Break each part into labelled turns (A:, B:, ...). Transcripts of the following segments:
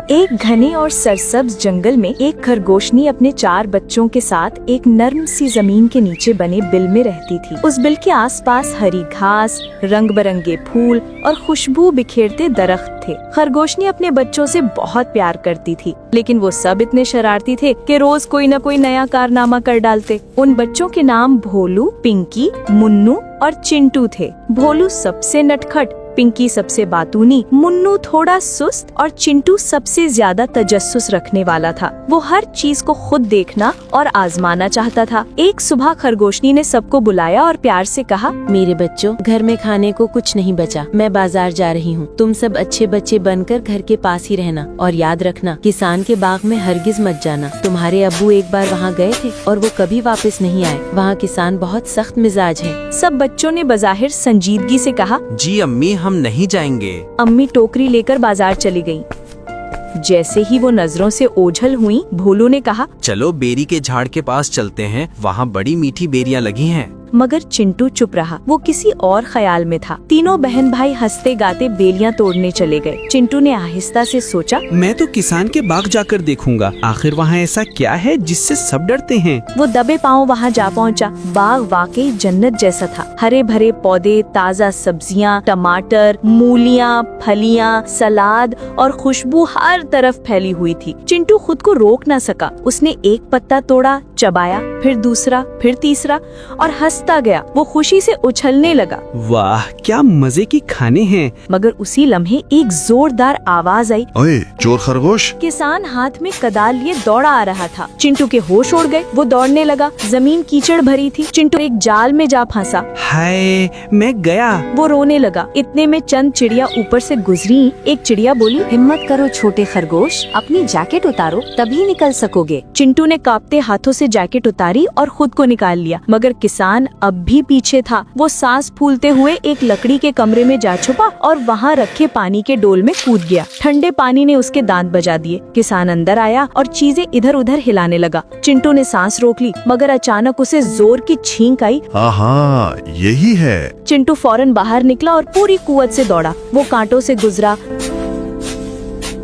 A: एक घने और सरसब्ज जंगल में एक खरगोशनी अपने 4 बच्चों के साथ एक नर्म सी जमीन के नीचे बने बिल में रहती थी। उस बिल के आसपास हरी घास, रंग बिरंगे फूल और खुशबू बिखेरते दरख्त थे। खरगोशनी अपने बच्चों से बहुत प्यार करती थी, लेकिन वो सब इतने शरारती थे कि रोज कोई न कोई नया कारनामा कर डालते। उन बच्चों के नाम भोलू, पिंकी, मुन्नू और चिंटू थे। भोलू सबसे नटखट, पिंकी सबसे बातूनी, मुन्नू थोड़ा सुस्त और चिंटू सबसे ज्यादा तजस्सुस रखने वाला था। वो हर चीज को खुद देखना और आजमाना चाहता था। एक सुबह खरगोशनी ने सबको बुलाया और प्यार से कहा,
B: मेरे बच्चों, घर में खाने को कुछ नहीं बचा, मैं बाजार जा रही हूँ। तुम सब अच्छे बच्चे बनकर घर के पास ही रहना और याद रखना, किसान के बाग में हरगिज मत जाना। तुम्हारे अब्बू एक बार वहाँ गए थे और वो कभी वापस नहीं आए। वहाँ किसान बहुत सख्त मिजाज है।
A: सब बच्चों ने बज़ाहिर संजीदगी से कहा,
C: जी अम्मी, हम नहीं जाएंगे।
A: अम्मी टोकरी लेकर बाजार चली गयी। जैसे ही वो नजरों से ओझल हुई, भोलू ने कहा,
C: चलो बेरी के झाड़ के पास चलते हैं, वहाँ बड़ी मीठी बेरियां लगी हैं।
A: मगर चिंटू चुप रहा। वो किसी और ख्याल में था। तीनों बहन भाई हंसते गाते बेलियां तोड़ने चले गए। चिंटू ने आहिस्ता से सोचा,
D: मैं तो किसान के बाग जाकर देखूंगा, आखिर वहाँ ऐसा क्या है जिससे सब डरते हैं।
A: वो दबे पांव वहाँ जा पहुँचा। बाग वाकई जन्नत जैसा था। हरे भरे पौधे, ताज़ा सब्जियाँ, टमाटर, मूलियाँ, फलियाँ, सलाद और खुशबू हर तरफ फैली हुई थी। चिंटू खुद को रोक न सका। उसने एक पत्ता तोड़ा, चबाया, फिर दूसरा, फिर तीसरा और हंसता गया। वो खुशी से उछलने लगा।
D: वाह, क्या मजे की खाने हैं।
A: मगर उसी लम्हे एक जोरदार आवाज आई,
E: ओए चोर खरगोश।
A: किसान हाथ में कदाल लिए दौड़ा आ रहा था। चिंटू के होश उड़ गए। वो दौड़ने लगा। जमीन कीचड़ भरी थी। चिंटू एक जाल में जा फंसा।
D: हाय, मैं गया।
A: वो रोने लगा। इतने में चंद चिड़िया ऊपर से गुजरी। एक चिड़िया बोली,
B: हिम्मत करो छोटे खरगोश, अपनी जैकेट उतारो, तभी निकल सकोगे।
A: चिंटू ने कांपते हाथों से जैकेट उतारी और खुद को निकाल लिया। मगर किसान अब भी पीछे था। वो सांस फूलते हुए एक लकड़ी के कमरे में जा छुपा और वहाँ रखे पानी के डोल में कूद गया। ठंडे पानी ने उसके दांत बजा दिए। किसान अंदर आया और चीजें इधर उधर हिलाने लगा। चिंटू ने सांस रोक ली, मगर अचानक उसे जोर की छींक आई।
E: हाँ, यही है।
A: चिंटू फौरन बाहर निकला और पूरी कुव्वत से दौड़ा। वो कांटों से गुजरा,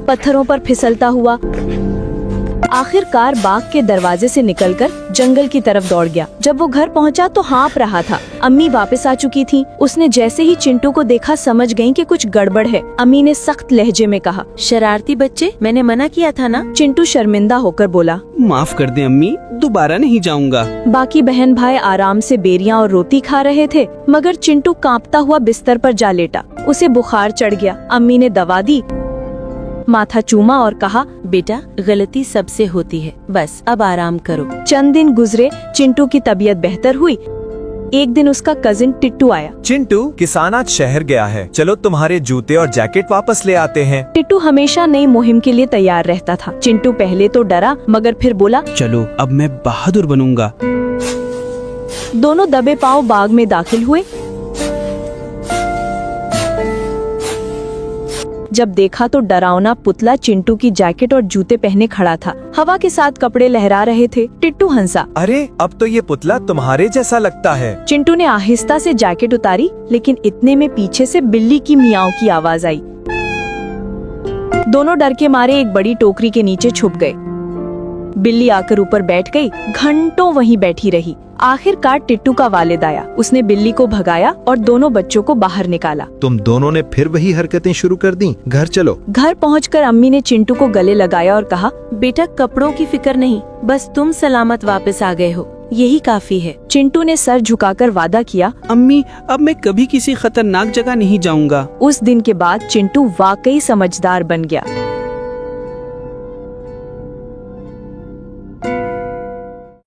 A: पत्थरों पर फिसलता हुआ आखिरकार बाग के दरवाजे से निकलकर जंगल की तरफ दौड़ गया। जब वो घर पहुंचा तो हाँफ रहा था। अम्मी वापस आ चुकी थी। उसने जैसे ही चिंटू को देखा समझ गई कि कुछ गड़बड़ है। अम्मी ने सख्त लहजे में कहा,
B: शरारती बच्चे, मैंने मना किया था ना।
A: चिंटू शर्मिंदा होकर बोला,
D: माफ कर दे अम्मी, दोबारा नहीं जाऊंगा।
A: बाकी बहन भाई आराम से बेरियां और रोटी खा रहे थे, मगर चिंटू कांपता हुआ बिस्तर पर जा लेटा। उसे बुखार चढ़ गया। अम्मी ने दवा दी, माथा चूमा और कहा,
B: बेटा, गलती सबसे होती है, बस अब आराम करो।
A: चंद दिन गुजरे। चिंटू की तबीयत बेहतर हुई। एक दिन उसका कजिन टिट्टू आया।
F: चिंटू, किसान आज शहर गया है, चलो तुम्हारे जूते और जैकेट वापस ले आते हैं।
A: टिट्टू हमेशा नई मुहिम के लिए तैयार रहता था। चिंटू पहले तो डरा, मगर फिर बोला,
D: चलो अब मैं बहादुर बनूंगा।
A: दोनों दबे पांव बाग में दाखिल हुए। जब देखा तो डरावना पुतला चिंटू की जैकेट और जूते पहने खड़ा था। हवा के साथ कपड़े लहरा रहे थे। टिट्टू हंसा,
F: अरे अब तो ये पुतला तुम्हारे जैसा लगता है।
A: चिंटू ने आहिस्ता से जैकेट उतारी, लेकिन इतने में पीछे से बिल्ली की मियाओं की आवाज आई। दोनों डर के मारे एक बड़ी टोकरी के नीचे छुप गए। बिल्ली आकर ऊपर बैठ गई। घंटों वहीं बैठी रही। आखिरकार टिट्टू का वालिद आया। उसने बिल्ली को भगाया और दोनों बच्चों को बाहर निकाला।
G: तुम दोनों ने फिर वही हरकतें शुरू कर दी, घर चलो।
A: घर पहुंचकर अम्मी ने चिंटू को गले लगाया और कहा,
B: बेटा, कपड़ों की फिक्र नहीं, बस तुम सलामत वापस आ गए हो, यही काफी है।
A: चिंटू ने सर झुकाकर वादा किया,
D: अम्मी, अब मैं कभी किसी खतरनाक जगह नहीं जाऊंगा।
A: उस दिन के बाद चिंटू वाकई समझदार बन गया।